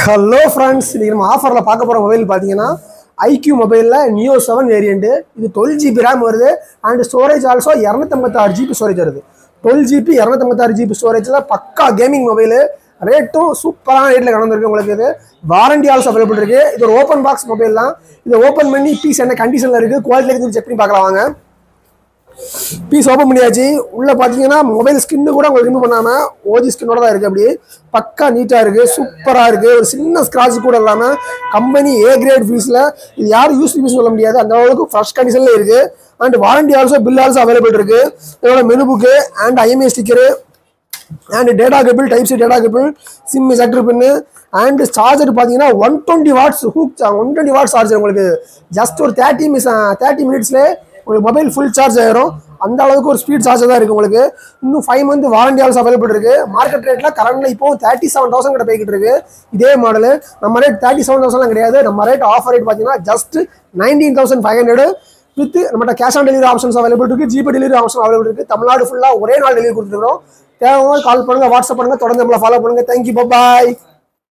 Hello friends, இன்றைக்கி நம்ம ஆஃபரில் பார்க்க போகிற மொபைல் பார்த்தீங்கன்னா ஐக்யூ மொபைலில் நியோ 7 வேரியண்ட்டு. இது 12GB ரேம் வருது and storage also 256GB storage வருது. 12GB 256GB ஸ்டோரேஜில் பக்கா கேமிங் மொபைலு. ரேட்டும் சூப்பரான ரேட்டில் கலந்துருக்கு. உங்களுக்கு இது வாரண்டி ஆல்சோ அவைலபிள் இருக்குது. இது ஒரு ஓப்பன் பாக்ஸ் மொபைல் தான். இதை ஓப்பன் பண்ணி பீஸ் என்ன கண்டிஷனில் இருக்குது, குவாலிட்டியில் செக் பண்ணி பார்க்கலாம் வாங்க. பீஸ் ஓப்பன் பண்ணியாச்சு. உள்ளே பார்த்தீங்கன்னா மொபைல் ஸ்கின்னு கூட உங்களுக்கு ரிமூவ் பண்ணாமல் ஓஜி ஸ்கின்னோட தான் இருக்குது. அப்படி பக்கா நீட்டாக இருக்குது, சூப்பராக இருக்குது. ஒரு சின்ன ஸ்க்ராட்ச் கூட இல்லாமல் கம்பெனி ஏ கிரேட் ஃபீஸில் இது யாரும் யூஸ் சொல்ல முடியாது, அந்த அளவுக்கு ஃப்ரெஷ் கண்டிஷனில் இருக்குது. And warranty also bill also available இருக்குது. இதோட menu book and IMI sticker and data cable, type C data cable, sim sector pin and charger பார்த்தீங்கன்னா 120 வாட்ஸ் ஹூக் 120 வாட்ஸ் சார்ஜர். உங்களுக்கு ஜஸ்ட் ஒரு 30 மினிட்ஸ்லேயே உங்களுக்கு மொபைல் ஃபுல் சார்ஜ் ஆயிரும். அந்த அளவுக்கு ஒரு ஸ்பீட் சார்ஜர் தான் இருக்குது. உங்களுக்கு இன்னும் 5 மந்த் வாரண்டி ஆல்சோ அவைலபிள் இருக்குது. மார்க்கெட் ரேட்டில் கரண்ட்டில் இப்போ 37,000 கிட்ட போய்கிட்டு இருக்கு இதே மாடல். நம்ம ரேட் 37,000 கிடையாது. நம்ம ரேட் ஆஃபர் ரேட் பார்த்தீங்கன்னா ஜஸ்ட் 19,500 வித் நம்மகிட்ட cash on delivery options available இருக்குது. ஜிபே டெலிவரி ஆப்ஷன் அவைலபிள் இருக்குது. தமிழ்நாடு ஃபுல்லாக ஒரே நாள் டெலிவரி கொடுத்துருக்கோம். தேவையான கால் பண்ணுங்கள், வாட்ஸ்அப் பண்ணுங்கள், தொடர்ந்து நம்மளை ஃபாலோ பண்ணுங்கள். தேங்க்யூ, பாய்.